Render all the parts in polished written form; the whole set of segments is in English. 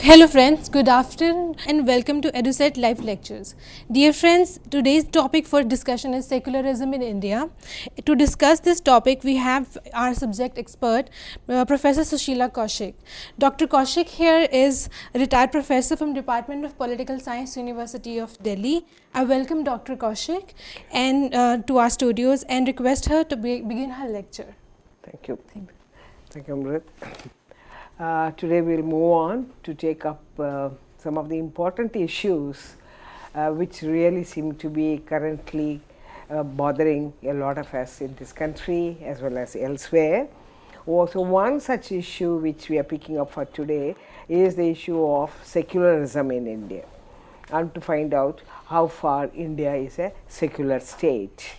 Hello friends, good afternoon and welcome to EduSet Live Lectures. Dear friends, today's topic for discussion is secularism in India. To discuss this topic, we have our subject expert, Professor Sushila Kaushik. Dr. Kaushik here is a retired professor from Department of Political Science, University of Delhi. I welcome Dr. Kaushik and to our studios and request her to begin her lecture. Thank you. Thank you, Amrit. Today we will move on to take up some of the important issues which really seem to be currently bothering a lot of us in this country as well as elsewhere. Also, one such issue which we are picking up for today is the issue of secularism in India, and to find out how far India is a secular state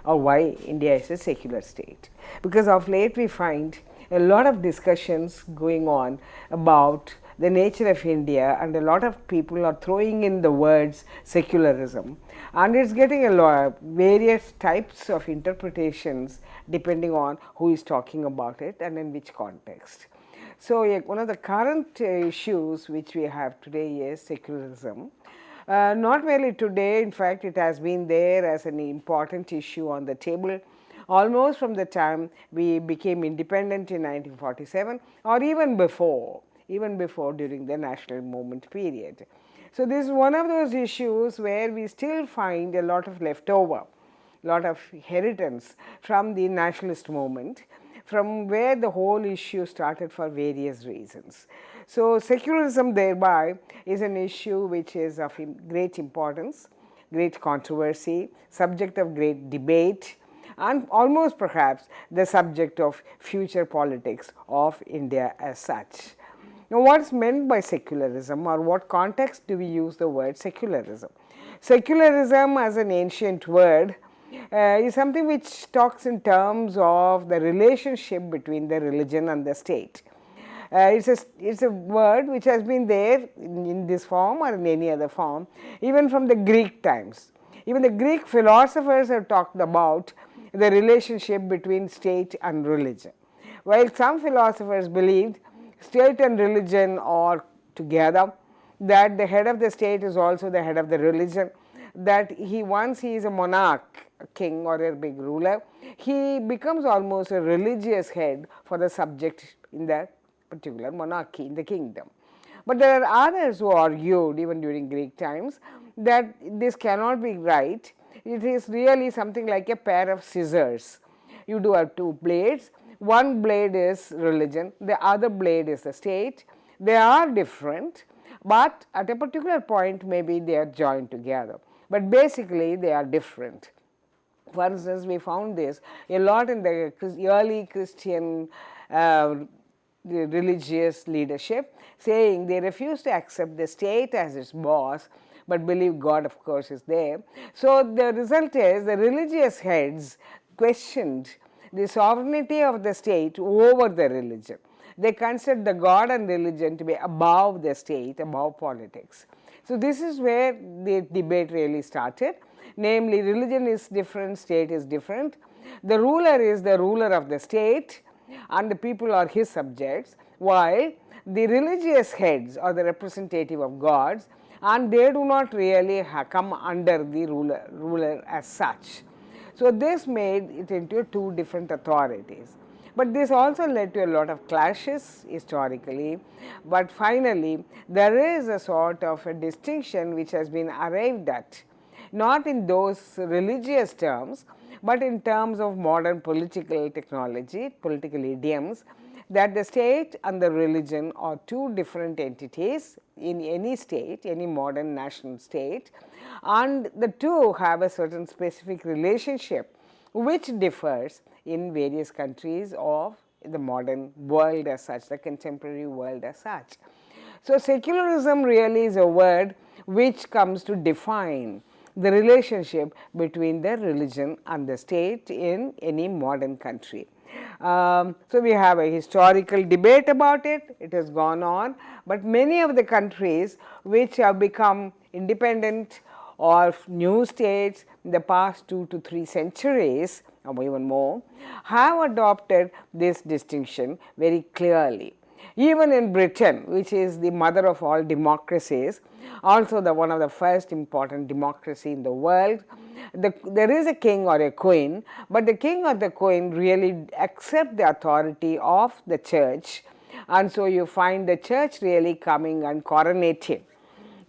or why India is a secular state. Because of late we find a lot of discussions going on about the nature of India, and a lot of people are throwing in the words secularism, and it's getting a lot of various types of interpretations depending on who is talking about it and in which context. So, one of the current issues which we have today is secularism. Not merely today, in fact, it has been there as an important issue on the table almost from the time we became independent in 1947 or even before during the national movement period. So, this is one of those issues where we still find a lot of leftover, lot of inheritance from the nationalist movement, from where the whole issue started for various reasons. So, secularism thereby is an issue which is of great importance, great controversy, subject of great debate, and almost perhaps the subject of future politics of India as such. Now, what is meant by secularism, or what context do we use the word secularism? Secularism as an ancient word is something which talks in terms of the relationship between the religion and the state. It's a word which has been there in this form or in any other form even from the Greek times. Even the Greek philosophers have talked about the relationship between state and religion. While some philosophers believed state and religion are together, that the head of the state is also the head of the religion, that once he is a monarch, a king or a big ruler, he becomes almost a religious head for the subject in that particular monarchy, in the kingdom. But there are others who argued even during Greek times that this cannot be right. It is really something like a pair of scissors. You do have two blades, one blade is religion, the other blade is the state. They are different, but at a particular point maybe they are joined together, but basically they are different. For instance, we found this a lot in the early Christian religious leadership, saying they refuse to accept the state as its boss, but believe God of course is there. So, the result is the religious heads questioned the sovereignty of the state over the religion. They considered the God and religion to be above the state, above politics. So, this is where the debate really started, namely religion is different, state is different. The ruler is the ruler of the state and the people are his subjects, while the religious heads are the representative of gods, and they do not really come under the ruler as such. So, this made it into two different authorities, but this also led to a lot of clashes historically, but finally there is a sort of a distinction which has been arrived at, not in those religious terms, but in terms of modern political technology, political idioms, that the state and the religion are two different entities in any state, any modern national state, and the two have a certain specific relationship which differs in various countries of the modern world as such, the contemporary world as such. So, secularism really is a word which comes to define the relationship between the religion and the state in any modern country. So, we have a historical debate about it, it has gone on, but many of the countries which have become independent or new states in the past 2 to 3 centuries or even more have adopted this distinction very clearly. Even in Britain, which is the mother of all democracies, also one of the first important democracy in the world, there is a king or a queen, but the king or the queen really accept the authority of the church, and so you find the church really coming and coronating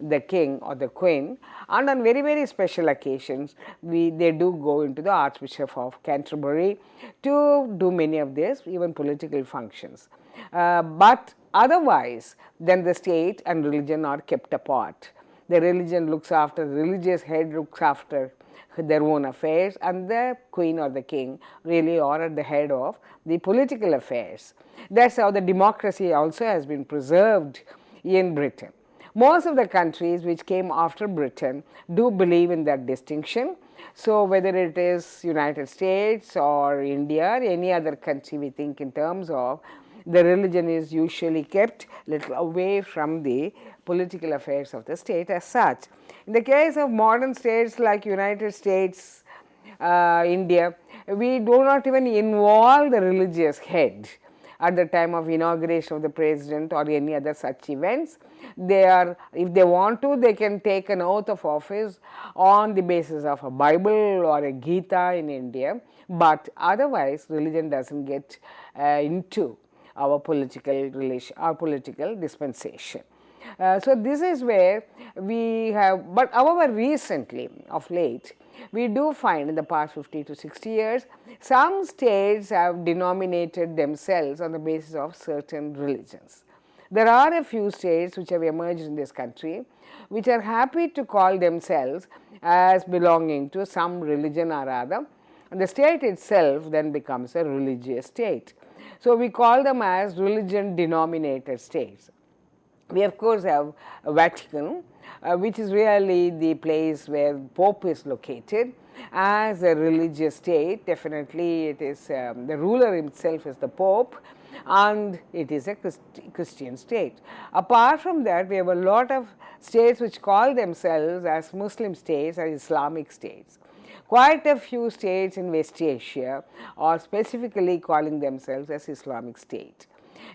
the king or the queen, and on very, very special occasions they do go into the Archbishop of Canterbury to do many of these even political functions. But otherwise then the state and religion are kept apart. The religion looks after, the religious head looks after their own affairs, and the queen or the king really are at the head of the political affairs. That is how the democracy also has been preserved in Britain. Most of the countries which came after Britain do believe in that distinction. So, whether it is United States or India or any other country, we think in terms of the religion is usually kept little away from the political affairs of the state as such. In the case of modern states like United States, India, we do not even involve the religious head at the time of inauguration of the president or any other such events. They are, if they want to, they can take an oath of office on the basis of a Bible or a Gita in India, but otherwise religion does not get into our political relation, our political dispensation. So, this is where we have, but however recently of late we do find in the past 50 to 60 years some states have denominated themselves on the basis of certain religions. There are a few states which have emerged in this country which are happy to call themselves as belonging to some religion or other, and the state itself then becomes a religious state. So, we call them as religion-denominated states. We of course have Vatican, which is really the place where Pope is located as a religious state. Definitely it is the ruler himself is the Pope, and it is a Christian state. Apart from that, we have a lot of states which call themselves as Muslim states or Islamic states. Quite a few states in West Asia are specifically calling themselves as Islamic state.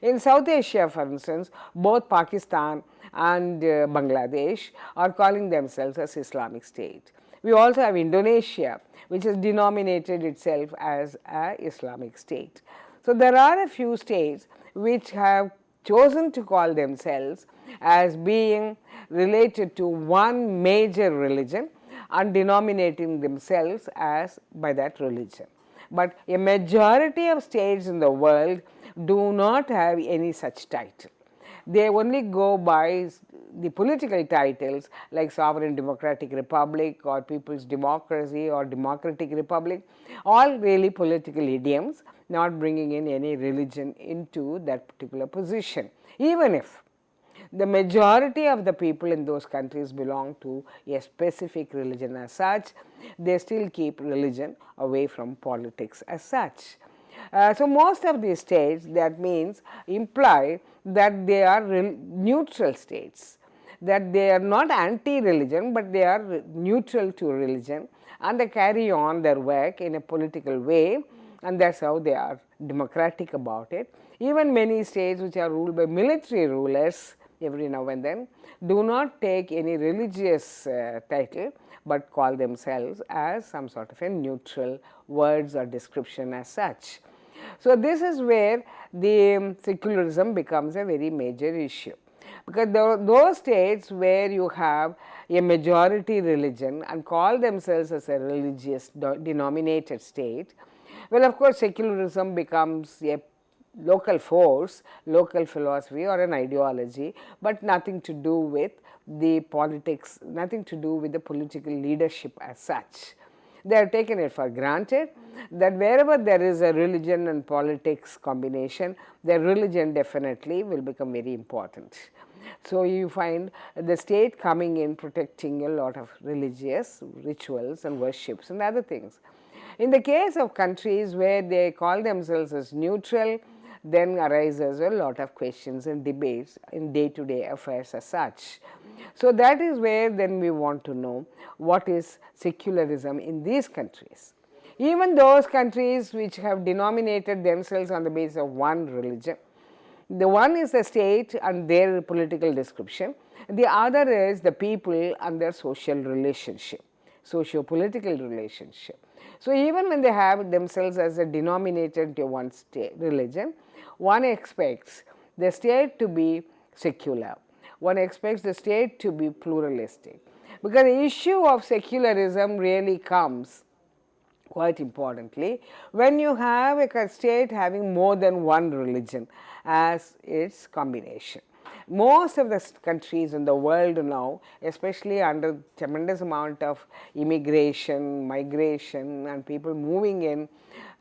In South Asia, for instance, both Pakistan and Bangladesh are calling themselves as Islamic state. We also have Indonesia, which has denominated itself as an Islamic state. So, there are a few states which have chosen to call themselves as being related to one major religion and denominating themselves as by that religion. But a majority of states in the world do not have any such title. They only go by the political titles like Sovereign Democratic Republic or People's Democracy or Democratic Republic, all really political idioms, not bringing in any religion into that particular position. Even if the majority of the people in those countries belong to a specific religion as such, they still keep religion away from politics as such. So, most of these states, that means imply that they are neutral states, that they are not anti-religion, but they are neutral to religion, and they carry on their work in a political way, and that is how they are democratic about it. Even many states which are ruled by military rulers every now and then do not take any religious title, but call themselves as some sort of a neutral words or description as such. So, this is where the secularism becomes a very major issue, because those states where you have a majority religion and call themselves as a religious denominated state, well, of course, secularism becomes a local force, local philosophy or an ideology, but nothing to do with the politics, nothing to do with the political leadership as such. They have taken it for granted that wherever there is a religion and politics combination, their religion definitely will become very important. So, you find the state coming in protecting a lot of religious rituals and worships and other things. In the case of countries where they call themselves as neutral, then arises a lot of questions and debates in day-to-day affairs as such. So, that is where then we want to know what is secularism in these countries. Even those countries which have denominated themselves on the basis of one religion, the one is the state and their political description, the other is the people and their social relationship, socio-political relationship. So, even when they have themselves as a denominated to one state religion, one expects the state to be secular, one expects the state to be pluralistic, because the issue of secularism really comes quite importantly when you have a state having more than one religion as its combination. Most of the countries in the world now, especially under tremendous amount of immigration, migration and people moving in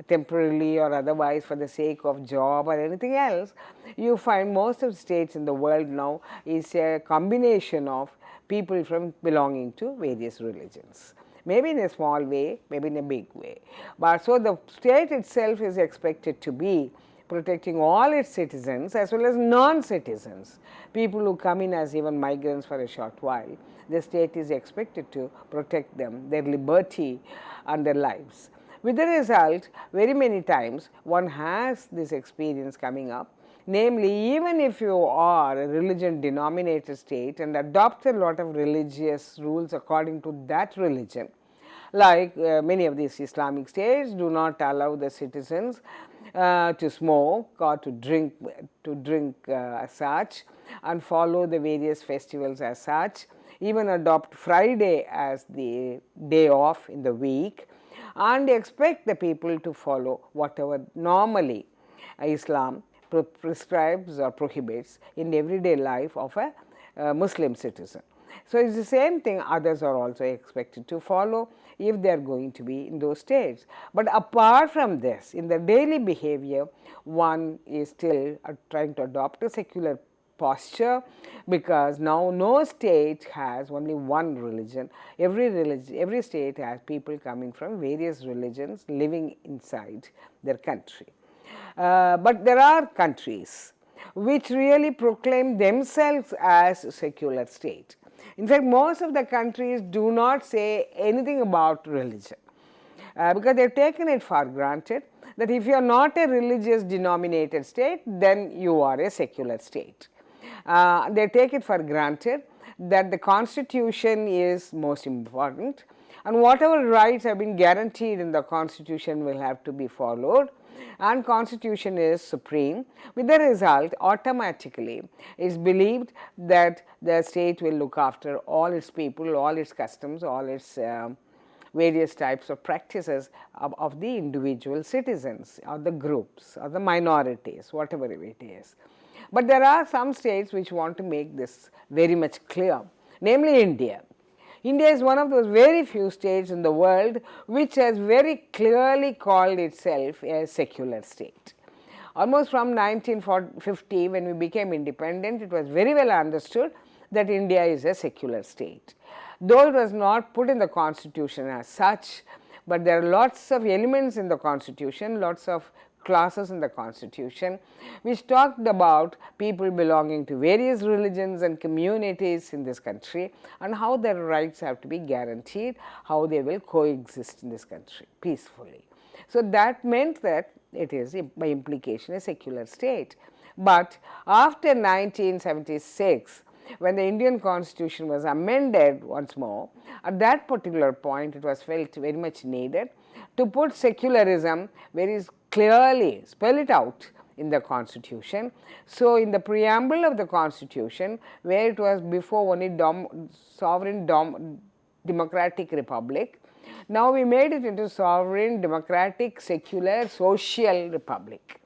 temporarily or otherwise for the sake of job or anything else, you find most of the states in the world now is a combination of people from belonging to various religions. Maybe in a small way, maybe in a big way. But so the state itself is expected to be protecting all its citizens as well as non-citizens, people who come in as even migrants for a short while. The state is expected to protect them, their liberty and their lives. With the result, very many times one has this experience coming up, namely, even if you are a religion-denominated state and adopt a lot of religious rules according to that religion, like many of these Islamic states do not allow the citizens to smoke or to drink as such, and follow the various festivals as such, even adopt Friday as the day off in the week, and expect the people to follow whatever normally Islam prescribes or prohibits in everyday life of a Muslim citizen. So, it is the same thing others are also expected to follow if they are going to be in those states. But apart from this, in the daily behavior, one is still trying to adopt a secular posture, because now no state has only one religion. Every state has people coming from various religions living inside their country. But there are countries which really proclaim themselves as secular state. In fact, most of the countries do not say anything about religion, because they have taken it for granted that if you are not a religious denominated state, then you are a secular state. They take it for granted that the constitution is most important, and whatever rights have been guaranteed in the constitution will have to be followed, and constitution is supreme. With the result, automatically it is believed that the state will look after all its people, all its customs, all its various types of practices of the individual citizens or the groups or the minorities, whatever it is. But there are some states which want to make this very much clear, namely India. India is one of those very few states in the world which has very clearly called itself a secular state. Almost from 1950, when we became independent, it was very well understood that India is a secular state. Though it was not put in the constitution as such, but there are lots of elements in the constitution, lots of clauses in the constitution which talked about people belonging to various religions and communities in this country, and how their rights have to be guaranteed, how they will coexist in this country peacefully. So, that meant that it is by implication a secular state. But after 1976, when the Indian constitution was amended once more, at that particular point it was felt very much needed to put secularism very clearly, spell it out in the constitution. So, in the preamble of the constitution, where it was before only sovereign democratic republic, now we made it into sovereign democratic secular social republic,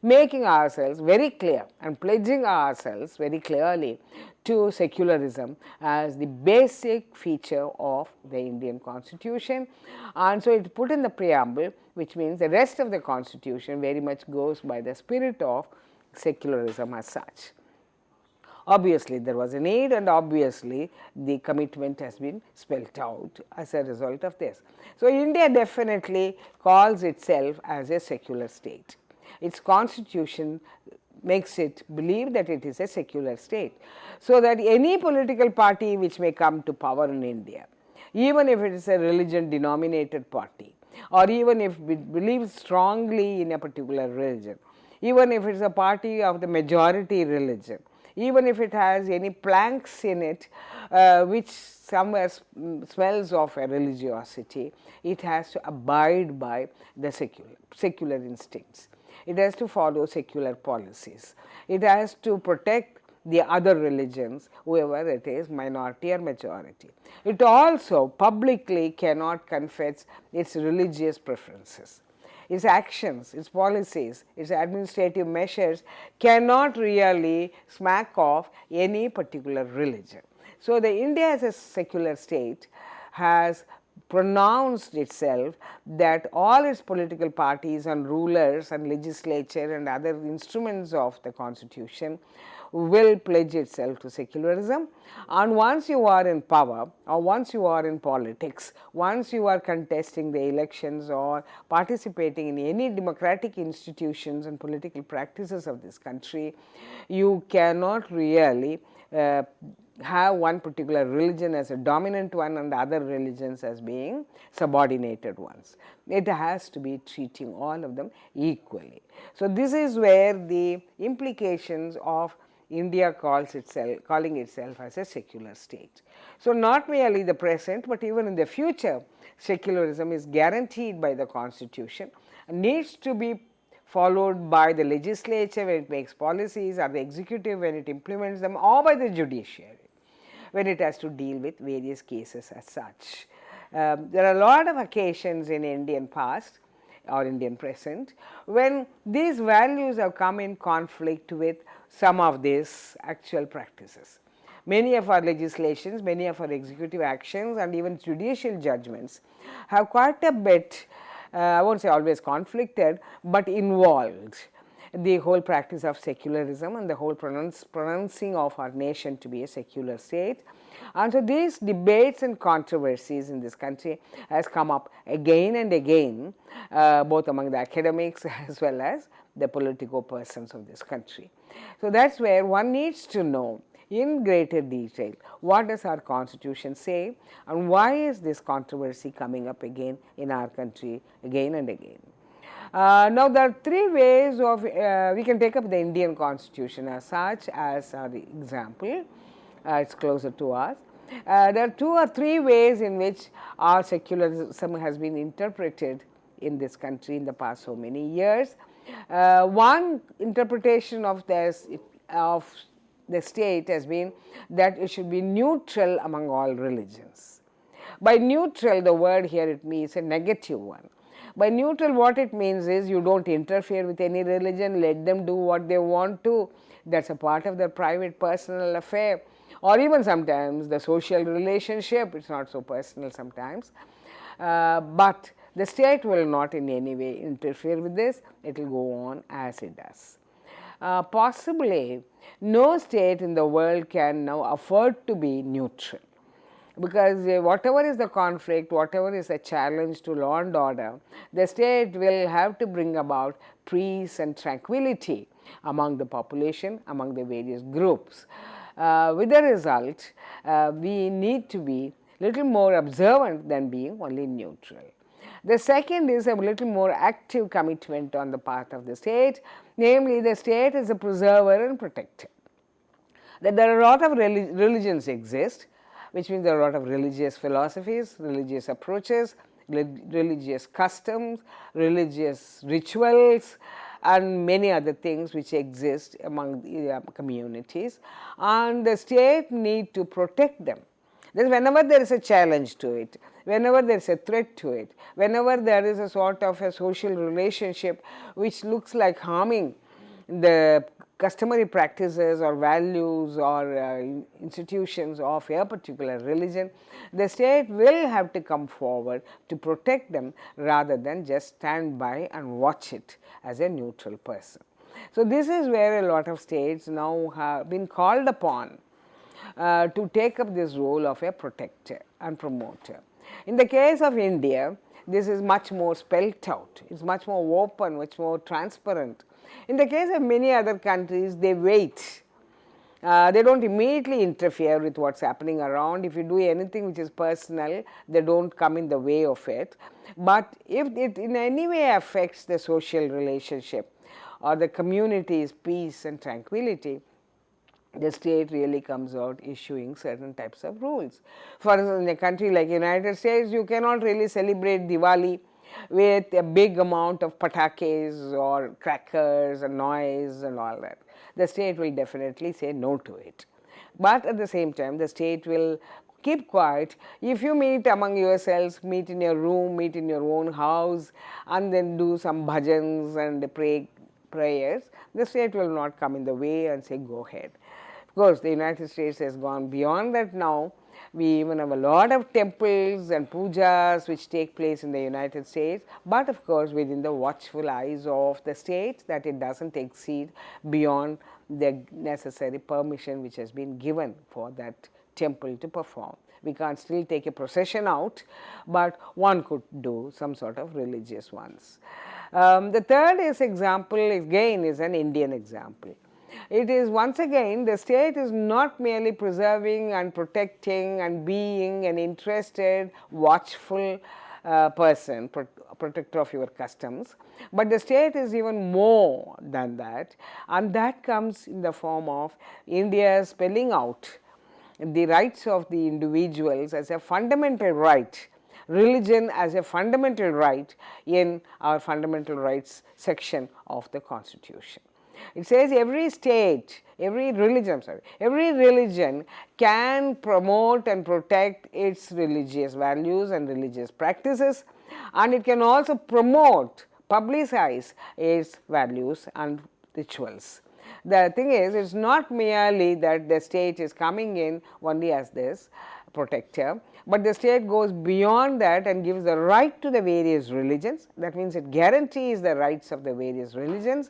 making ourselves very clear and pledging ourselves very clearly to secularism as the basic feature of the Indian constitution. And so, it put in the preamble, which means the rest of the constitution very much goes by the spirit of secularism as such. Obviously, there was a need, and obviously the commitment has been spelt out as a result of this. So, India definitely calls itself as a secular state. its constitution makes it believe that it is a secular state. So that any political party which may come to power in India, even if it is a religion-denominated party, or even if it believes strongly in a particular religion, even if it is a party of the majority religion, even if it has any planks in it which somewhere smells of a religiosity, it has to abide by the secular instincts. It has to follow secular policies. It has to protect the other religions, whoever it is, minority or majority. It also publicly cannot confess its religious preferences. Its actions, its policies, its administrative measures cannot really smack off any particular religion. So, the India as a secular state has pronounced itself that all its political parties and rulers and legislature and other instruments of the constitution will pledge itself to secularism, and once you are in power or once you are in politics, once you are contesting the elections or participating in any democratic institutions and political practices of this country, you cannot really have one particular religion as a dominant one and other religions as being subordinated ones. It has to be treating all of them equally. So, this is where the implications of India calling itself as a secular state. So, not merely the present, but even in the future, secularism is guaranteed by the constitution and needs to be followed by the legislature when it makes policies, or the executive when it implements them, or by the judiciary when it has to deal with various cases as such. There are a lot of occasions in Indian past or Indian present when these values have come in conflict with some of these actual practices. Many of our legislations, many of our executive actions and even judicial judgments have quite a bit, I won't say always conflicted, but involved the whole practice of secularism and the whole pronouncing of our nation to be a secular state. And so, these debates and controversies in this country has come up again and again, both among the academics as well as the political persons of this country. So, that is where one needs to know in greater detail what does our constitution say and why is this controversy coming up again in our country again and again. Now, there are three ways of we can take up the Indian constitution as such as our example. It is closer to us. There are two or three ways in which our secularism has been interpreted in this country in the past so many years. One interpretation of the state has been that it should be neutral among all religions. By neutral, the word here it means a negative one. By neutral, what it means is you don't interfere with any religion, let them do what they want to, that is a part of their private personal affair, or even sometimes the social relationship, it is not so personal sometimes, but the state will not in any way interfere with this, it will go on as it does. Possibly, no state in the world can now afford to be neutral, because whatever is the conflict, whatever is the challenge to law and order, the state will have to bring about peace and tranquility among the population, among the various groups. With the result, we need to be little more observant than being only neutral. The second is a little more active commitment on the part of the state, namely the state is a preserver and protector. That there are a lot of religions exist, which means there are a lot of religious philosophies, religious approaches, religious customs, religious rituals, and many other things which exist among the communities, and the state need to protect them. Then whenever there is a challenge to it, whenever there is a threat to it, whenever there is a sort of a social relationship which looks like harming the customary practices or values or institutions of a particular religion, the state will have to come forward to protect them rather than just stand by and watch it as a neutral person. So, this is where a lot of states now have been called upon to take up this role of a protector and promoter. In the case of India, this is much more spelt out, it is much more open, much more transparent. In the case of many other countries, they wait. They don't immediately interfere with what's happening around. If you do anything which is personal, they don't come in the way of it. But if it in any way affects the social relationship or the community's peace and tranquility, the state really comes out issuing certain types of rules. For instance, in a country like United States, you cannot really celebrate Diwali with a big amount of patakes or crackers and noise and all that. The state will definitely say no to it. But at the same time, the state will keep quiet. If you meet among yourselves, meet in your room, meet in your own house, and then do some bhajans and prayers, the state will not come in the way and say go ahead. Of course, the United States has gone beyond that now. We even have a lot of temples and pujas which take place in the United States, but of course within the watchful eyes of the state, that it does not exceed beyond the necessary permission which has been given for that temple to perform. We can't still take a procession out, but one could do some sort of religious ones. The third example again is an Indian example. It is once again the state is not merely preserving and protecting and being an interested, watchful person, protector of your customs, but the state is even more than that, and that comes in the form of India spelling out the rights of the individuals as a fundamental right, religion as a fundamental right in our fundamental rights section of the Constitution. It says every state, every religion can promote and protect its religious values and religious practices, and it can also promote, publicize its values and rituals. The thing is, it's not merely that the state is coming in only as this protector, but the state goes beyond that and gives the right to the various religions. That means it guarantees the rights of the various religions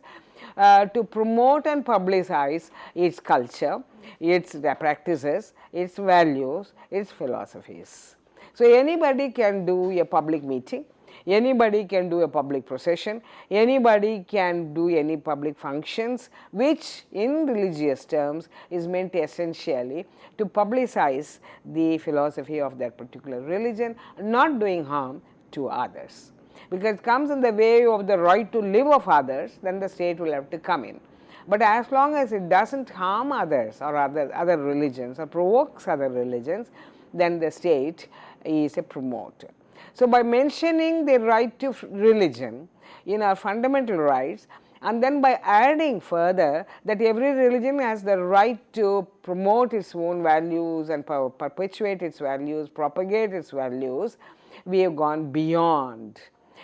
to promote and publicize its culture, its practices, its values, its philosophies. So, anybody can do a public meeting, anybody can do a public procession, anybody can do any public functions, which in religious terms is meant essentially to publicize the philosophy of that particular religion, not doing harm to others. Because it comes in the way of the right to live of others, then the state will have to come in. But as long as it does not harm others or other religions or provokes other religions, then the state is a promoter. So, by mentioning the right to religion in our fundamental rights, and then by adding further that every religion has the right to promote its own values and perpetuate its values, propagate its values, we have gone beyond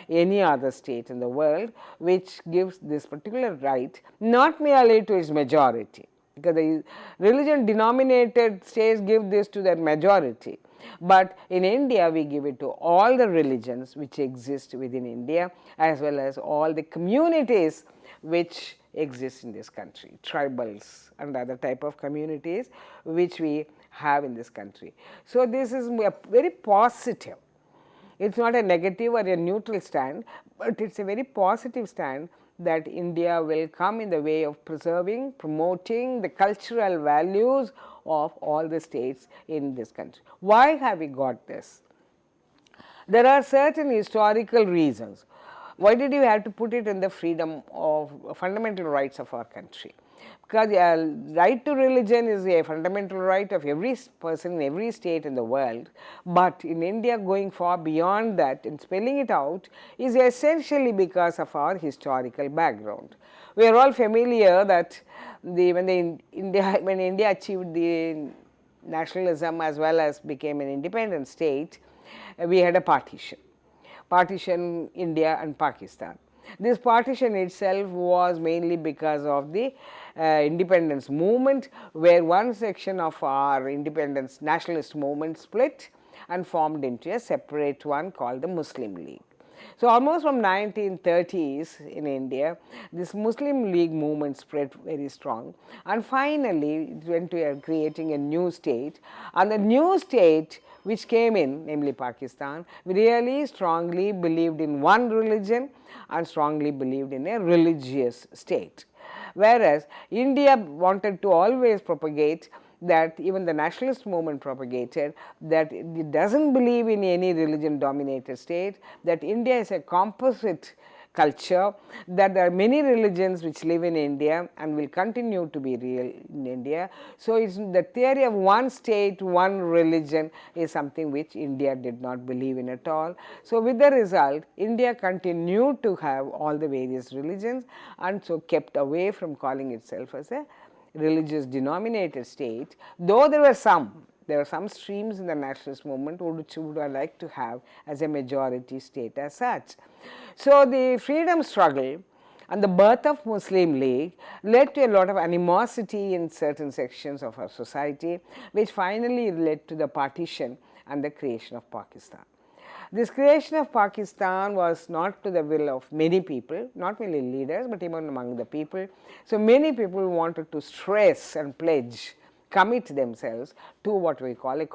any other state in the world which gives this particular right not merely to its majority, because the religion-denominated states give this to their majority, but in India we give it to all the religions which exist within India, as well as all the communities which exist in this country, tribals and other type of communities which we have in this country. So, this is a very positive. It is not a negative or a neutral stand, but it is a very positive stand that India will come in the way of preserving, promoting the cultural values of all the states in this country. Why have we got this? There are certain historical reasons. Why did you have to put it in the freedom of fundamental rights of our country? Because right to religion is a fundamental right of every person in every state in the world, but in India going far beyond that and spelling it out is essentially because of our historical background. We are all familiar that when India achieved the nationalism as well as became an independent state, we had a partition India and Pakistan. This partition itself was mainly because of the independence movement, where one section of our independence nationalist movement split and formed into a separate one called the Muslim League. So, almost from 1930s in India, this Muslim League movement spread very strong, and finally it went to creating a new state, and the new state which came in, namely Pakistan, really strongly believed in one religion and strongly believed in a religious state. Whereas India wanted to always propagate that, even the nationalist movement propagated, that it does not believe in any religion dominated state, that India is a composite culture, that there are many religions which live in India and will continue to be real in India. So, it's the theory of one state, one religion is something which India did not believe in at all. So, with the result, India continued to have all the various religions, and so kept away from calling itself as a religious denominated state, though there were some streams in the nationalist movement which would have liked to have as a majority state as such. So, the freedom struggle and the birth of Muslim League led to a lot of animosity in certain sections of our society, which finally led to the partition and the creation of Pakistan. This creation of Pakistan was not to the will of many people, not merely leaders, but even among the people. So, many people wanted to stress and pledge, commit themselves to what we call a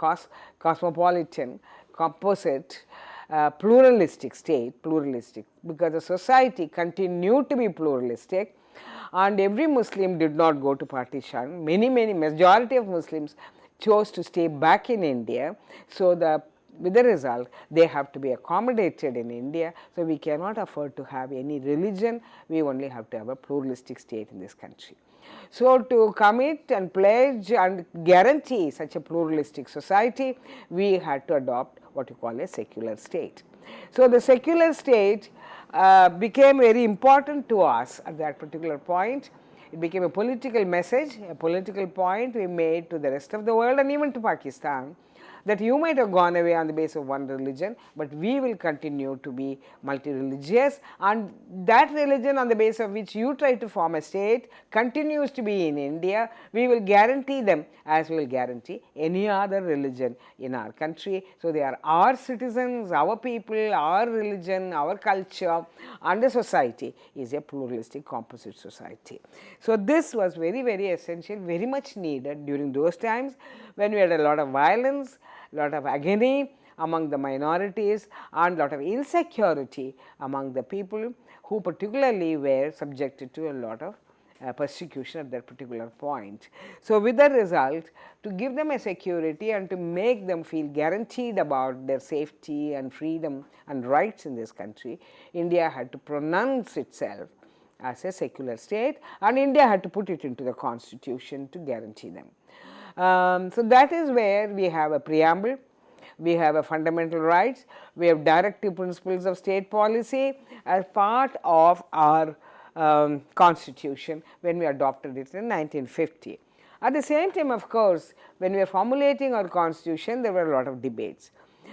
cosmopolitan, composite, pluralistic state, because the society continued to be pluralistic, and every Muslim did not go to partition. Majority of Muslims chose to stay back in India. So, with the result, they have to be accommodated in India. So, we cannot afford to have any religion, we only have to have a pluralistic state in this country. So, to commit and pledge and guarantee such a pluralistic society, we had to adopt what you call a secular state. So, the secular state became very important to us at that particular point. It became a political message, a political point we made to the rest of the world and even to Pakistan, that you might have gone away on the basis of one religion, but we will continue to be multi-religious, and that religion on the basis of which you try to form a state continues to be in India. We will guarantee them as we will guarantee any other religion in our country. So, they are our citizens, our people, our religion, our culture, and the society is a pluralistic composite society. So, this was very, very essential, very much needed during those times when we had a lot of violence, lot of agony among the minorities, and lot of insecurity among the people who particularly were subjected to a lot of persecution at that particular point. So, with the result, to give them a security and to make them feel guaranteed about their safety and freedom and rights in this country, India had to pronounce itself as a secular state, and India had to put it into the constitution to guarantee them. So, that is where we have a preamble, we have a fundamental rights, we have directive principles of state policy as part of our constitution when we adopted it in 1950. At the same time, of course, when we are formulating our constitution, there were a lot of debates.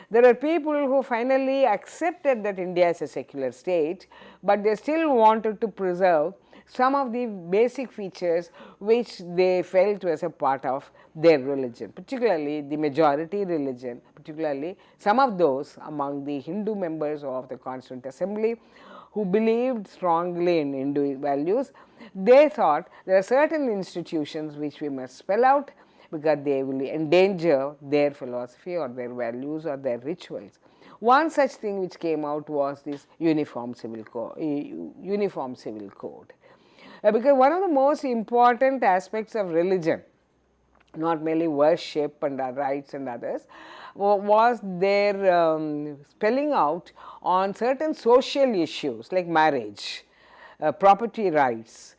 There are people who finally accepted that India is a secular state, but they still wanted to preserve some of the basic features which they felt was a part of their religion, particularly the majority religion, particularly some of those among the Hindu members of the Constituent Assembly who believed strongly in Hindu values. They thought there are certain institutions which we must spell out because they will endanger their philosophy or their values or their rituals. One such thing which came out was this uniform civil code. Because one of the most important aspects of religion, not merely worship and our rights and others, was their spelling out on certain social issues like marriage, property rights,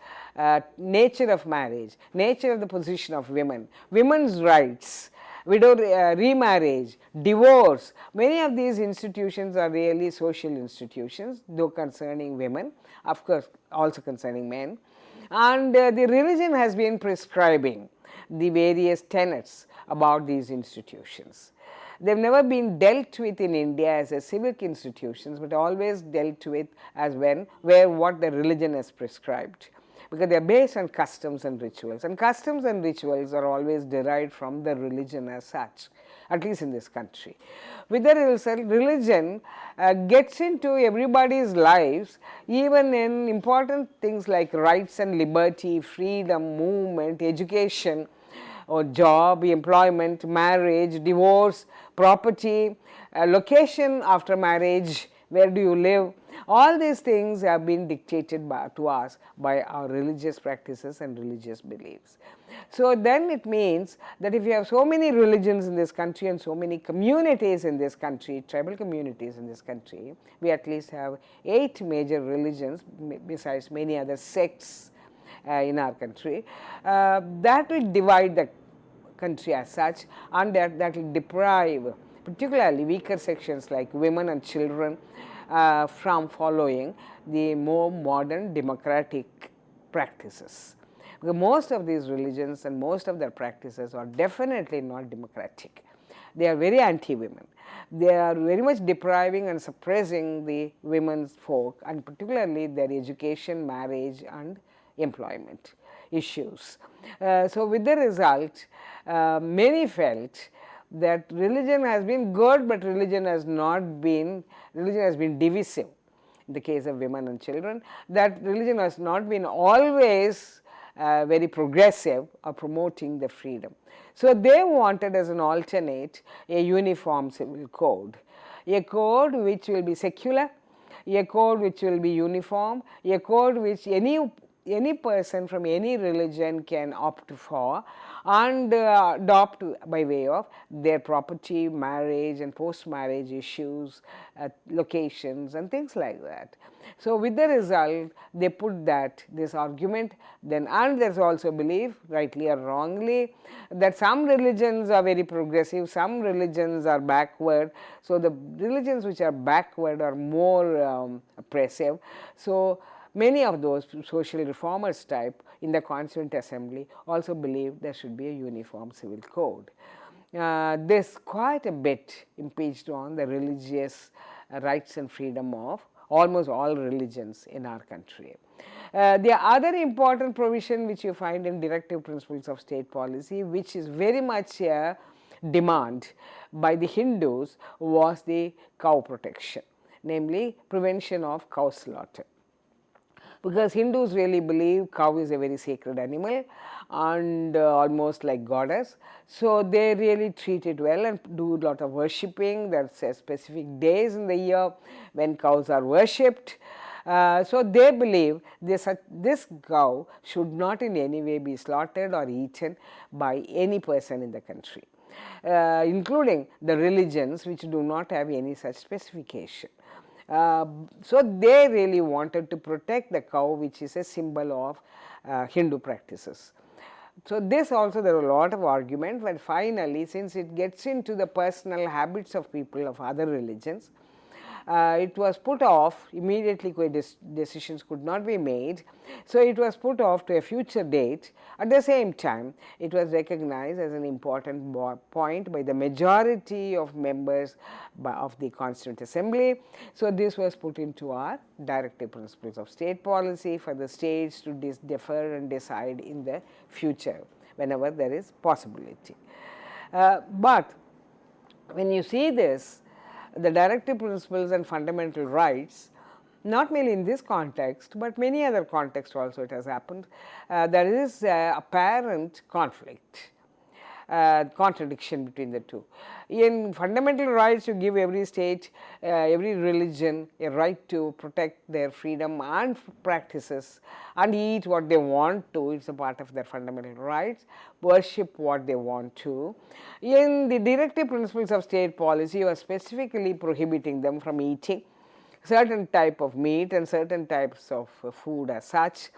nature of marriage, nature of the position of women, women's rights, widow remarriage, divorce. Many of these institutions are really social institutions, though concerning women, of course also concerning men, and the religion has been prescribing the various tenets about these institutions. They have never been dealt with in India as a civic institutions, but always dealt with as where what the religion has prescribed. because they are based on customs and rituals, and customs and rituals are always derived from the religion as such, at least in this country. With the religion gets into everybody's lives, even in important things like rights and liberty, freedom, movement, education, or job, employment, marriage, divorce, property, location after marriage, where do you live. All these things have been dictated to us by our religious practices and religious beliefs. So then it means that if you have so many religions in this country and so many communities in this country, tribal communities in this country, we at least have 8 major religions besides many other sects in our country, that will divide the country as such, and that will deprive particularly weaker sections like women and children from following the more modern democratic practices. Because most of these religions and most of their practices are definitely not democratic. They are very anti-women. They are very much depriving and suppressing the women's folk, and particularly their education, marriage and employment issues. So with the result, many felt that religion has been good, but religion has been divisive. In the case of women and children, that religion has not been always very progressive or promoting the freedom. So they wanted as an alternate a uniform civil code, a code which will be secular, a code which will be uniform, a code which any person from any religion can opt for and adopt by way of their property, marriage and post-marriage issues, locations and things like that. So with the result, they put this argument then, and there is also belief, rightly or wrongly, that some religions are very progressive, some religions are backward. So the religions which are backward are more oppressive. So many of those social reformers type in the Constituent Assembly also believe there should be a uniform civil code. This quite a bit impinged on the religious rights and freedom of almost all religions in our country. The other important provision which you find in Directive Principles of State Policy, which is very much a demand by the Hindus, was the cow protection, namely prevention of cow slaughter. Because Hindus really believe cow is a very sacred animal and almost like goddess. So they really treat it well and do a lot of worshipping. There's specific days in the year when cows are worshipped. So they believe this cow should not in any way be slaughtered or eaten by any person in the country, including the religions which do not have any such specification. So they really wanted to protect the cow, which is a symbol of Hindu practices. So this also, there are a lot of argument, but finally, since it gets into the personal habits of people of other religions, it was put off immediately. Decisions could not be made, so it was put off to a future date. At the same time, it was recognized as an important point by the majority of members of the Constituent Assembly. So this was put into our Directive Principles of State Policy for the states to defer and decide in the future whenever there is possibility. But when you see this, the directive principles and fundamental rights, not merely in this context, but many other contexts also it has happened, there is apparent conflict, contradiction between the two. In fundamental rights, you give every state, every religion a right to protect their freedom and practices and eat what they want to, it is a part of their fundamental rights, worship what they want to. In the directive principles of state policy, you are specifically prohibiting them from eating certain type of meat and certain types of food as such,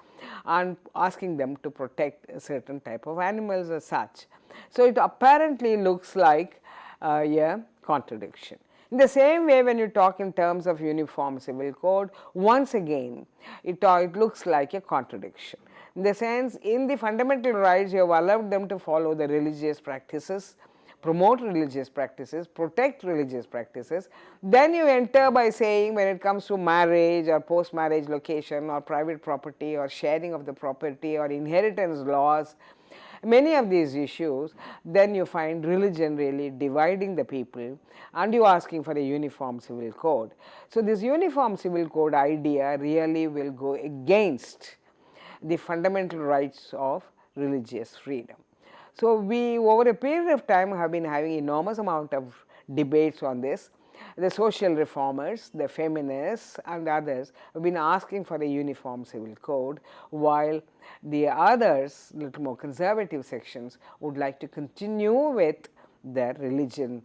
and asking them to protect a certain type of animals as such. So it apparently looks like a contradiction. In the same way, when you talk in terms of uniform civil code, once again it looks like a contradiction. In the sense, in the fundamental rights, you have allowed them to follow the religious practices, promote religious practices, protect religious practices. Then you enter by saying when it comes to marriage or post-marriage location or private property or sharing of the property or inheritance laws, many of these issues, then you find religion really dividing the people and you asking for a uniform civil code. So, this uniform civil code idea really will go against the fundamental rights of religious freedom. So, we over a period of time have been having enormous amount of debates on this. The social reformers, the feminists and others have been asking for a uniform civil code, while the others, little more conservative sections, would like to continue with the religion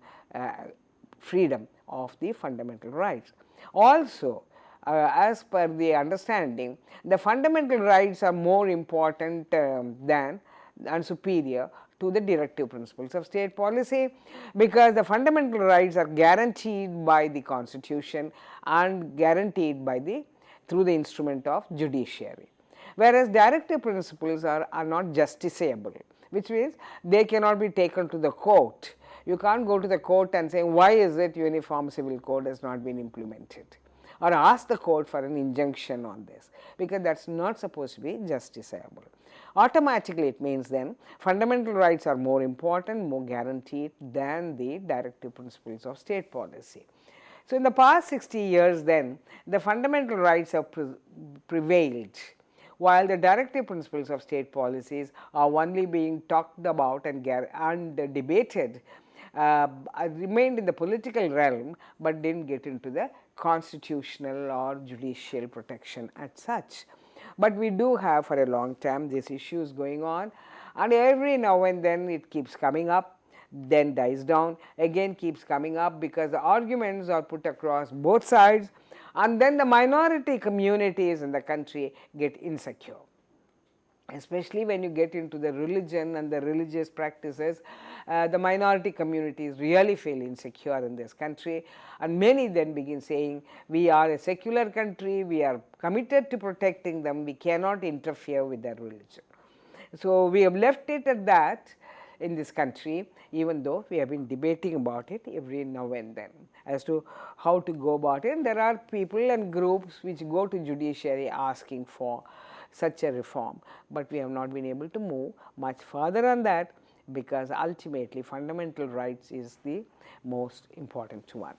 freedom of the fundamental rights. Also, as per the understanding, the fundamental rights are more important than and superior to the directive principles of state policy, because the fundamental rights are guaranteed by the constitution and guaranteed by the through the instrument of judiciary, whereas directive principles are not justiciable, which means they cannot be taken to the court. You can't go to the court and say why is it uniform civil code has not been implemented, or ask the court for an injunction on this, because that is not supposed to be justiciable. Automatically it means then fundamental rights are more important, more guaranteed than the directive principles of state policy. So, in the past 60 years then, the fundamental rights have prevailed, while the directive principles of state policies are only being talked about and debated, remained in the political realm, but did not get into the constitutional or judicial protection as such. But we do have for a long time these issues going on, and every now and then it keeps coming up, then dies down, again keeps coming up, because the arguments are put across both sides, and then the minority communities in the country get insecure. Especially when you get into the religion and the religious practices, the minority communities really feel insecure in this country, and many then begin saying, we are a secular country, we are committed to protecting them, we cannot interfere with their religion. So, we have left it at that in this country, even though we have been debating about it every now and then as to how to go about it. And there are people and groups which go to judiciary asking for such a reform, but we have not been able to move much further on that, because ultimately fundamental rights is the most important one.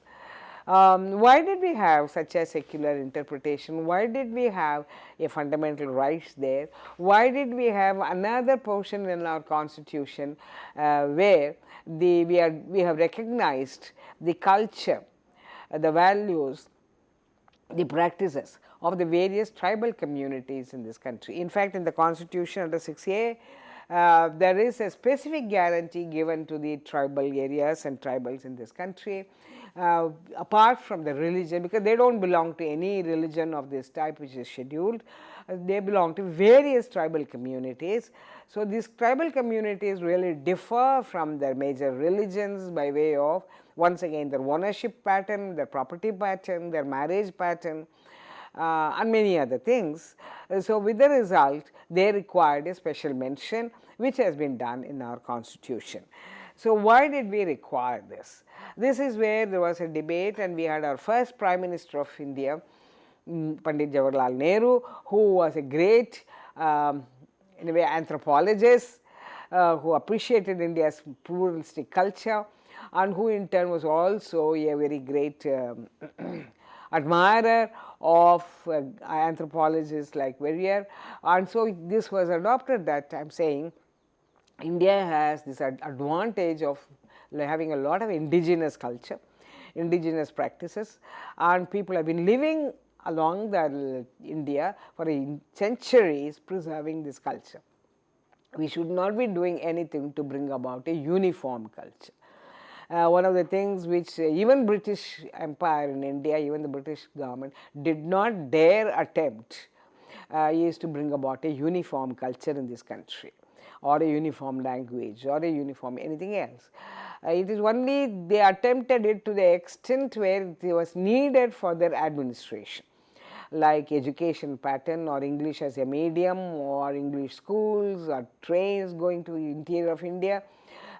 Why did we have such a secular interpretation? Why did we have a fundamental rights there? Why did we have another portion in our constitution where we have recognized the culture, the values, the practices of the various tribal communities in this country? In fact, in the constitution under 6A, there is a specific guarantee given to the tribal areas and tribals in this country, apart from the religion, because they do not belong to any religion of this type which is scheduled. They belong to various tribal communities. So, these tribal communities really differ from their major religions by way of, once again, their ownership pattern, their property pattern, their marriage pattern, and many other things. So, with the result, they required a special mention, which has been done in our constitution. So, why did we require this? This is where there was a debate, and we had our first Prime Minister of India, Pandit Jawaharlal Nehru, who was a great in a way anthropologist, who appreciated India's pluralistic culture, and who in turn was also a very great admirer of anthropologists like Verrier. And so, this was adopted that I am saying India has this advantage of having a lot of indigenous culture, indigenous practices, and people have been living along the India for centuries preserving this culture. We should not be doing anything to bring about a uniform culture. One of the things which even British Empire in India, even the British government did not dare attempt is to bring about a uniform culture in this country, or a uniform language, or a uniform anything else. It is only they attempted it to the extent where it was needed for their administration, like education pattern, or English as a medium, or English schools, or trains going to the interior of India.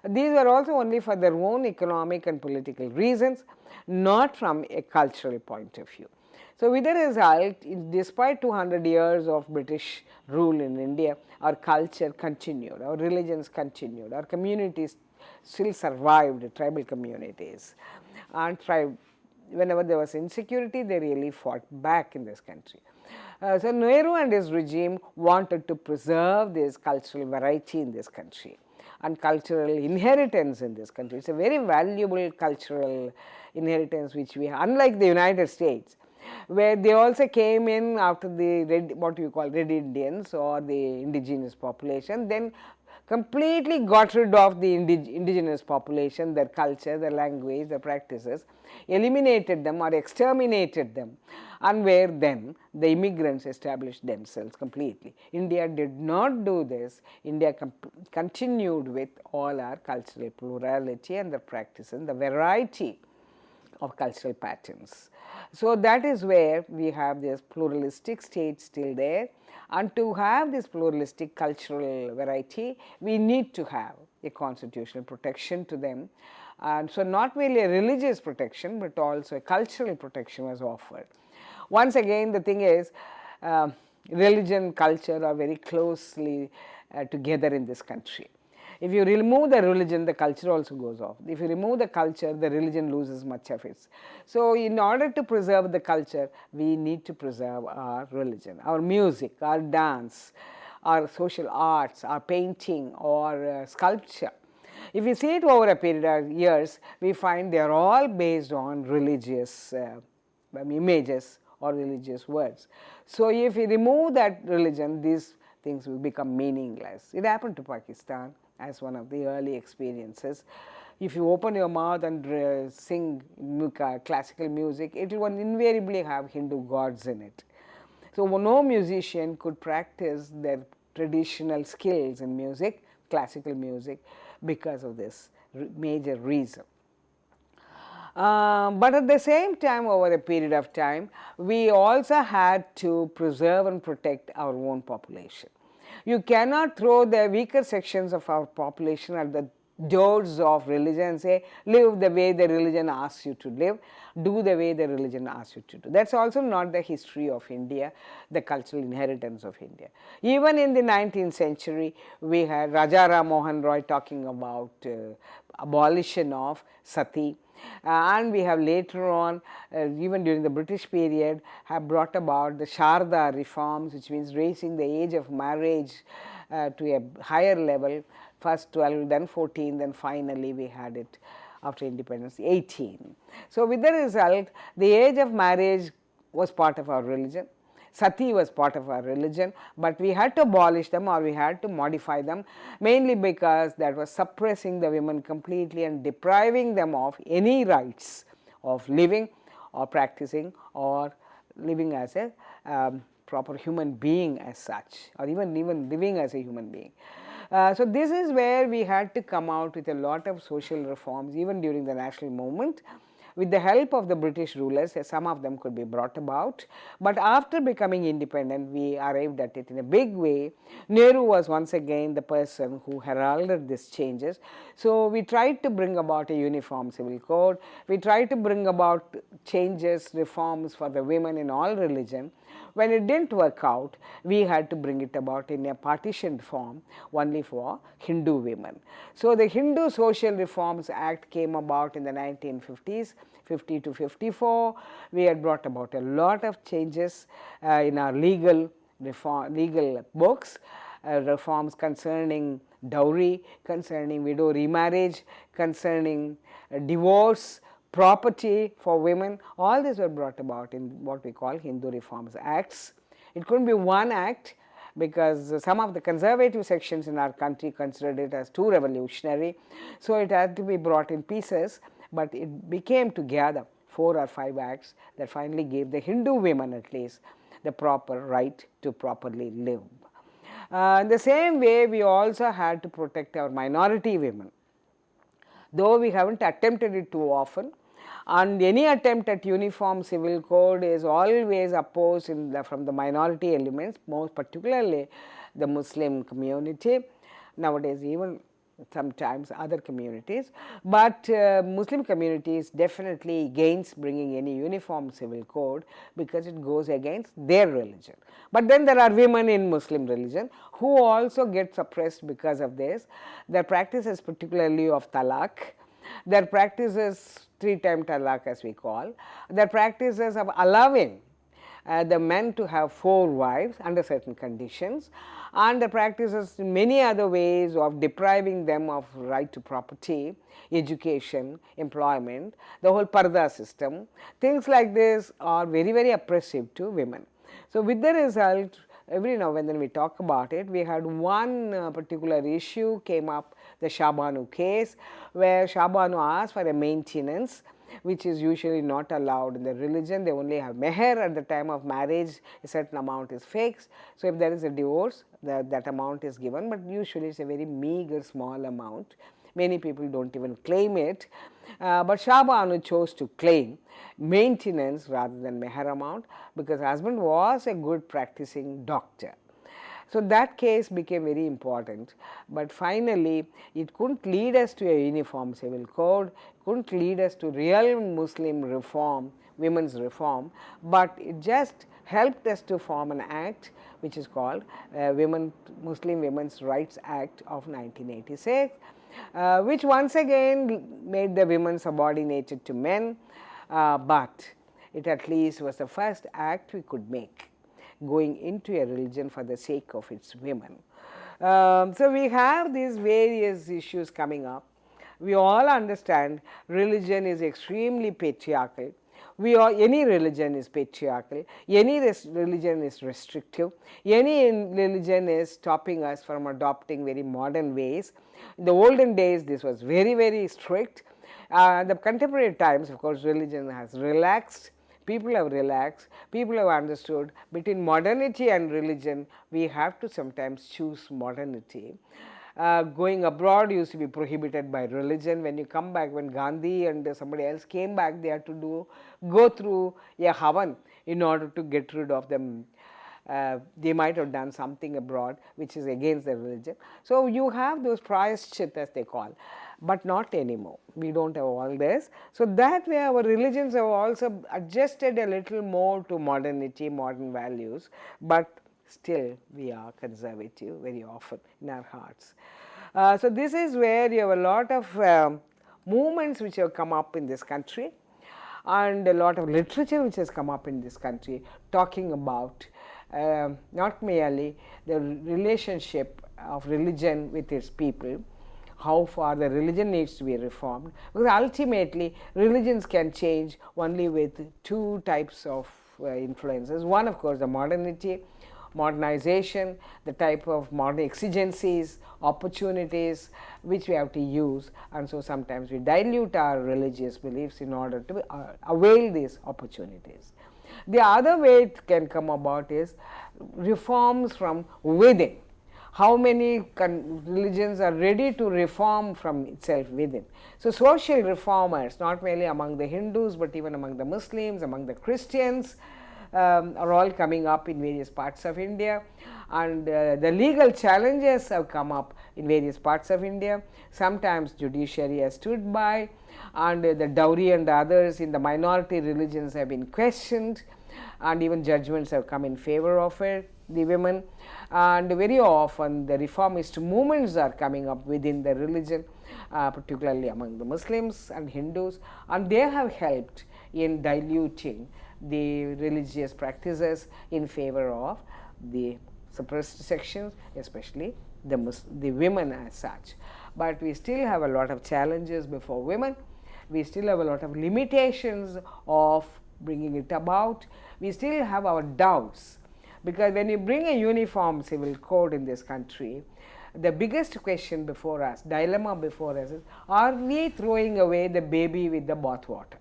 These were also only for their own economic and political reasons, not from a cultural point of view. So, with the result, despite 200 years of British rule in India, our culture continued, our religions continued, our communities still survived, tribal communities, and thrived. Whenever there was insecurity, they really fought back in this country. So, Nehru and his regime wanted to preserve this cultural variety in this country and cultural inheritance in this country. It is a very valuable cultural inheritance which we have, unlike the United States, where they also came in after the red, what you call red Indians or the indigenous population, then completely got rid of the indigenous population, their culture, their language, their practices, eliminated them or exterminated them, and where then the immigrants established themselves completely. India did not do this. India continued with all our cultural plurality and the practice and the variety of cultural patterns. So, that is where we have this pluralistic state still there, and to have this pluralistic cultural variety, we need to have a constitutional protection to them. And so, not merely a religious protection, but also a cultural protection was offered. Once again, the thing is, religion, culture are very closely together in this country. If you remove the religion, the culture also goes off. If you remove the culture, the religion loses much of its. So, in order to preserve the culture, we need to preserve our religion, our music, our dance, our social arts, our painting or sculpture. If we see it over a period of years, we find they are all based on religious images or religious words. So, if we remove that religion, these things will become meaningless. It happened to Pakistan as one of the early experiences. If you open your mouth and sing classical music, it will invariably have Hindu gods in it. So, no musician could practice their traditional skills in music, classical music, because of this major reason. But at the same time, over a period of time, we also had to preserve and protect our own population. You cannot throw the weaker sections of our population at the doors of religion and say, live the way the religion asks you to live, do the way the religion asks you to do. That is also not the history of India, the cultural inheritance of India. Even in the 19th century, we had Raja Ram Mohan Roy talking about abolition of sati. And we have later on, even during the British period, have brought about the Sharda reforms, which means raising the age of marriage to a higher level, first 12, then 14, then finally we had it after independence 18. So, with the result, the age of marriage was part of our religion. Sati was part of our religion, but we had to abolish them or we had to modify them, mainly because that was suppressing the women completely and depriving them of any rights of living or practicing or living as a proper human being as such, or even living as a human being. So, this is where we had to come out with a lot of social reforms even during the national movement. With the help of the British rulers, some of them could be brought about, but after becoming independent, we arrived at it in a big way. Nehru was once again the person who heralded these changes. So, we tried to bring about a uniform civil code, we tried to bring about changes, reforms for the women in all religion. When it did not work out, we had to bring it about in a partitioned form only for Hindu women. So, the Hindu Social Reforms Act came about in the 1950s, 50 to 54. We had brought about a lot of changes in our legal books, reforms concerning dowry, concerning widow remarriage, concerning divorce, property for women. All these were brought about in what we call Hindu Reforms Acts. It could not be one act, because some of the conservative sections in our country considered it as too revolutionary. So, it had to be brought in pieces, but it became together 4 or 5 acts that finally gave the Hindu women at least the proper right to properly live. In the same way, we also had to protect our minority women, though we have not attempted it too often, and any attempt at uniform civil code is always opposed from the minority elements, most particularly the Muslim community. Nowadays, even sometimes other communities, but Muslim communities definitely against bringing any uniform civil code because it goes against their religion. But then there are women in Muslim religion who also get suppressed because of this. Their practices, particularly of talaq, their practices 3-time talaq as we call, their practices of allowing the men to have 4 wives under certain conditions, and the practices in many other ways of depriving them of right to property, education, employment, the whole parda system, things like this are very, very oppressive to women. So, with the result, every now and then we talk about it. We had one particular issue came up, the Shah Banu case, where Shah Banu asked for a maintenance which is usually not allowed in the religion. They only have meher at the time of marriage, a certain amount is fixed. So, if there is a divorce, that amount is given, but usually it is a very meager small amount. Many people do not even claim it, but Shah Banu chose to claim maintenance rather than meher amount because husband was a good practicing doctor. So, that case became very important, but finally it could not lead us to a uniform civil code, could not lead us to real Muslim reform, women's reform, but it just helped us to form an act which is called Muslim Women's Rights Act of 1986, which once again made the women subordinated to men, but it at least was the first act we could make going into a religion for the sake of its women. So, we have these various issues coming up. We all understand religion is extremely patriarchal. Any religion is patriarchal, any religion is restrictive, any religion is stopping us from adopting very modern ways. In the olden days, this was very, very strict. The contemporary times, of course, religion has relaxed. People have relaxed, people have understood between modernity and religion, we have to sometimes choose modernity. Going abroad used to be prohibited by religion. When you come back, when Gandhi and somebody else came back, they had to go through a havan in order to get rid of them. They might have done something abroad which is against the religion. So, you have those prayashchit as they call, but not anymore. We do not have all this. So, that way our religions have also adjusted a little more to modernity, modern values, but still we are conservative very often in our hearts. So, this is where you have a lot of movements which have come up in this country and a lot of literature which has come up in this country talking about not merely the relationship of religion with its people, how far the religion needs to be reformed, because ultimately religions can change only with 2 types of influences. One, of course, the modernity, modernization, the type of modern exigencies, opportunities which we have to use, and so sometimes we dilute our religious beliefs in order to avail these opportunities. The other way it can come about is reforms from within. How many religions are ready to reform from itself within? So, social reformers, not merely among the Hindus, but even among the Muslims, among the Christians, are all coming up in various parts of India, and the legal challenges have come up in various parts of India. Sometimes judiciary has stood by, and the dowry and others in the minority religions have been questioned, and even judgments have come in favor of it, the women, and very often the reformist movements are coming up within the religion, particularly among the Muslims and Hindus, and they have helped in diluting the religious practices in favor of the suppressed sections, especially the women as such. But we still have a lot of challenges before women. We still have a lot of limitations of bringing it about. We still have our doubts, because when you bring a uniform civil code in this country, the biggest question before us, dilemma before us is, are we throwing away the baby with the bathwater?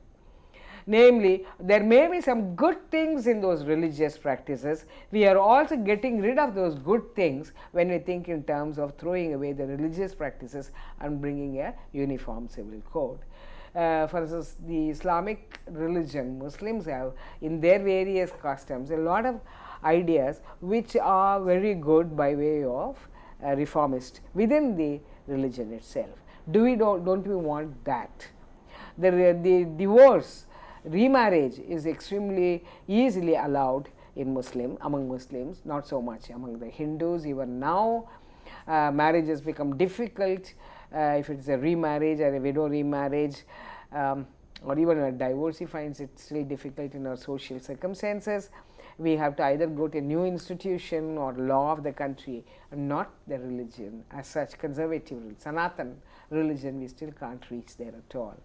Namely, there may be some good things in those religious practices. We are also getting rid of those good things when we think in terms of throwing away the religious practices and bringing a uniform civil code. For instance, the Islamic religion, Muslims have in their various customs a lot of ideas which are very good by way of reformist within the religion itself. Don't we want that? The divorce, remarriage is extremely easily allowed in among Muslims, not so much among the Hindus. Even now, marriages become difficult if it's a remarriage or a widow remarriage, or even a divorce. He finds it still difficult in our social circumstances. We have to either go to a new institution or law of the country, and not the religion as such. Conservative Sanatan religion, we still can't reach there at all.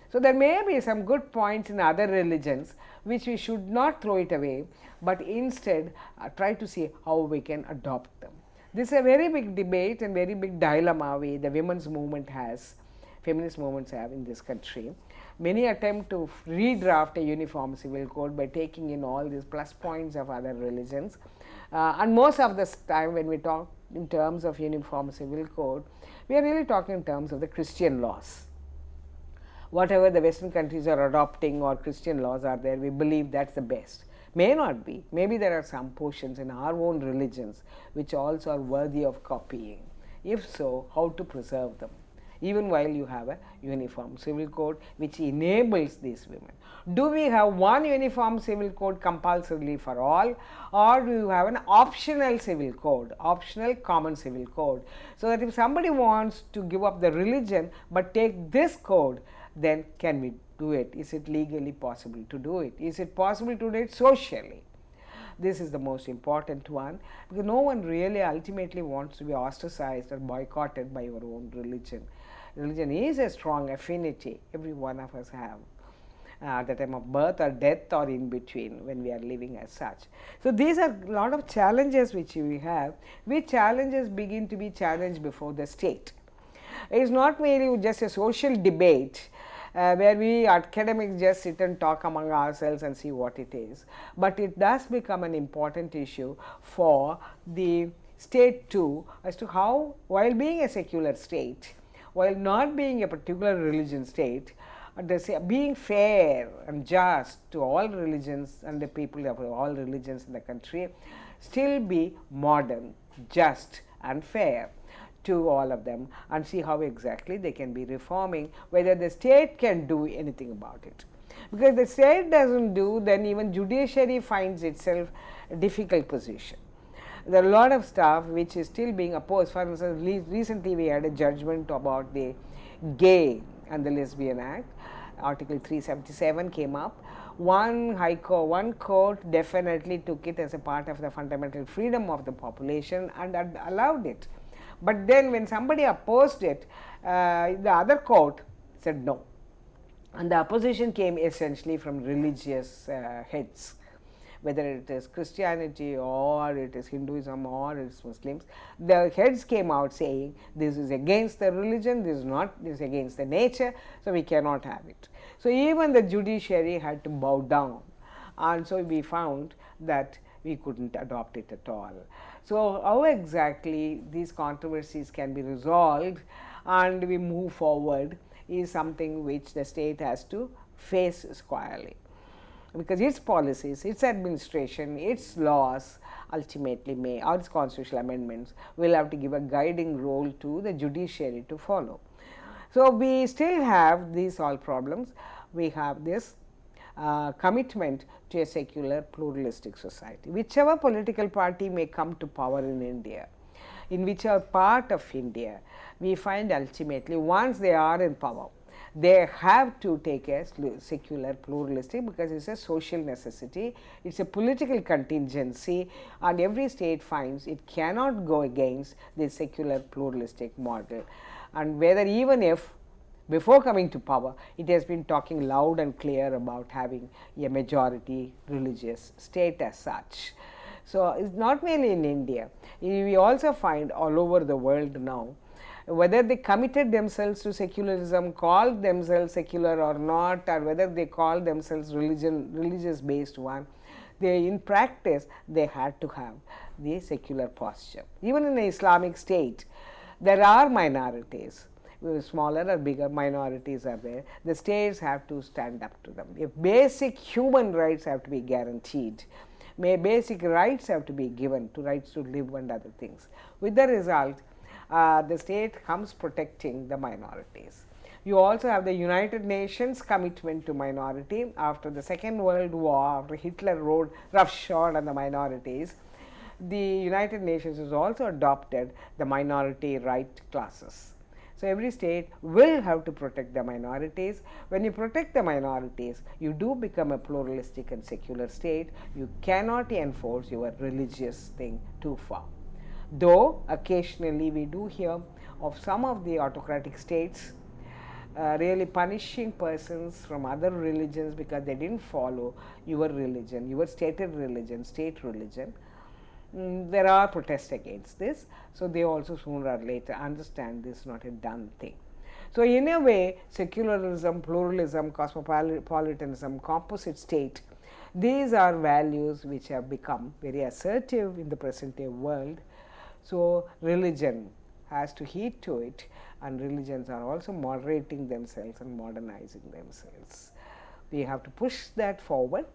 So there may be some good points in other religions which we should not throw it away, but instead try to see how we can adopt them. This is a very big debate and very big dilemma the women's movement has, feminist movements have in this country. Many attempt to redraft a uniform civil code by taking in all these plus points of other religions, and most of the time when we talk in terms of uniform civil code, we are really talking in terms of the Christian laws. Whatever the Western countries are adopting or Christian laws are there, we believe that's the best. May not be. Maybe there are some portions in our own religions which also are worthy of copying. If so, how to preserve them, even while you have a uniform civil code which enables these women. Do we have one uniform civil code compulsorily for all, or do you have an optional civil code, optional common civil code, so that if somebody wants to give up the religion but take this code, then can we do it? Is it legally possible to do it? Is it possible to do it socially? This is the most important one, because no one really ultimately wants to be ostracized or boycotted by your own religion. Religion is a strong affinity every one of us have at the time of birth or death or in between when we are living as such. So these are a lot of challenges which we have, which challenges begin to be challenged before the state. It is not merely just a social debate where we academics just sit and talk among ourselves and see what it is, but it does become an important issue for the state too, as to how, while being a secular state, while not being a particular religion state, being fair and just to all religions and the people of all religions in the country, still be modern, just and fair to all of them, and see how exactly they can be reforming, whether the state can do anything about it. Because the state doesn't do, then even judiciary finds itself a difficult position. There are a lot of stuff which is still being opposed. For instance, recently we had a judgment about the Gay and the Lesbian Act. Article 377 came up. One court definitely took it as a part of the fundamental freedom of the population and allowed it. But then when somebody opposed it, the other court said no. And the opposition came essentially from religious heads, whether it is Christianity or it is Hinduism or it is Muslims. The heads came out saying this is against the religion, this is against the nature, so we cannot have it. So even the judiciary had to bow down, and so we found that we couldn't adopt it at all. So how exactly these controversies can be resolved and we move forward is something which the state has to face squarely, because its policies, its administration, its laws ultimately may, or its constitutional amendments will have to give a guiding role to the judiciary to follow. So we still have these all problems. We have this commitment to a secular pluralistic society. Whichever political party may come to power in India, in whichever part of India, we find ultimately once they are in power, they have to take a secular pluralistic, because it's a social necessity, it's a political contingency, and every state finds it cannot go against the secular pluralistic model. And whether even if before coming to power, it has been talking loud and clear about having a majority religious state as such. So it's not merely in India. We also find all over the world now, whether they committed themselves to secularism, called themselves secular or not, or whether they call themselves religious based one, they in practice they had to have the secular posture. Even in the Islamic State, there are minorities. Smaller or bigger minorities are there, the states have to stand up to them. If basic human rights have to be guaranteed, basic rights have to be given, to rights to live and other things. With the result, the state comes protecting the minorities. You also have the United Nations commitment to minority. After the Second World War, after Hitler rode roughshod on the minorities, the United Nations has also adopted the minority right clauses. So, every state will have to protect the minorities. When you protect the minorities, you do become a pluralistic and secular state. You cannot enforce your religious thing too far. Though occasionally we do hear of some of the autocratic states really punishing persons from other religions because they didn't follow your religion, your stated religion, state religion. There are protests against this. So, they also sooner or later understand this is not a done thing. So, in a way, secularism, pluralism, cosmopolitanism, composite state, these are values which have become very assertive in the present day world. So, religion has to heed to it, and religions are also moderating themselves and modernizing themselves. We have to push that forward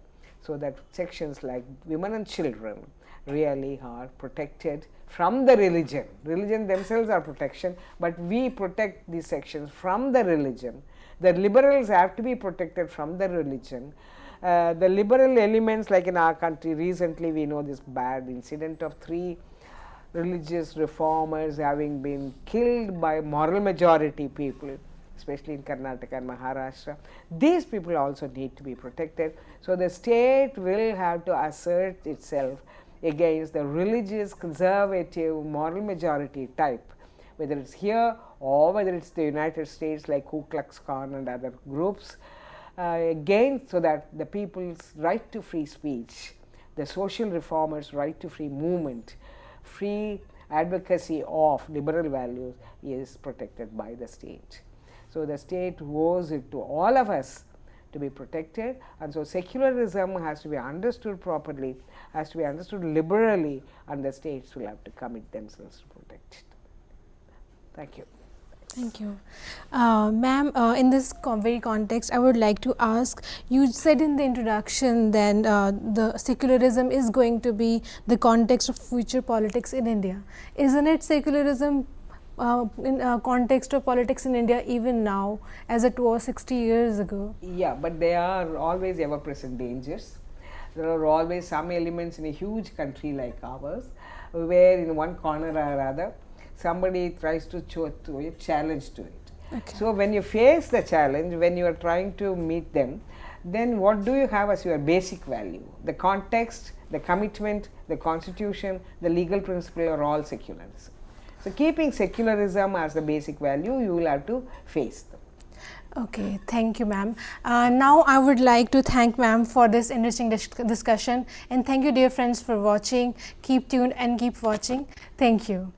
so that sections like women and children really are protected from the religion. Religion themselves are protection, but we protect these sections from the religion. The liberals have to be protected from the religion. The liberal elements, like in our country, recently we know this bad incident of 3 religious reformers having been killed by moral majority people, especially in Karnataka and Maharashtra. These people also need to be protected. So, the state will have to assert itself against the religious, conservative, moral majority type, whether it is here or whether it is the United States like Ku Klux Klan and other groups, again, so that the people's right to free speech, the social reformers' right to free movement, free advocacy of liberal values is protected by the state. So, the state owes it to all of us to be protected, and so secularism has to be understood properly, has to be understood liberally, and the states will have to commit themselves to protect it. Thank you. Thank you. Ma'am, in this very context, I would like to ask, you said in the introduction that the secularism is going to be the context of future politics in India. Isn't it secularism in context of politics in India even now as it was 60 years ago? Yeah, but there are always ever present dangers. There are always some elements in a huge country like ours where in one corner or other somebody tries to throw a challenge to it. Okay. So, when you face the challenge, when you are trying to meet them, then what do you have as your basic value? The context, the commitment, the constitution, the legal principle are all secularism. So, keeping secularism as the basic value, you will have to face them. Okay, thank you, ma'am. Now I would like to thank ma'am for this interesting discussion, and thank you, dear friends, for watching. Keep tuned and keep watching. Thank you.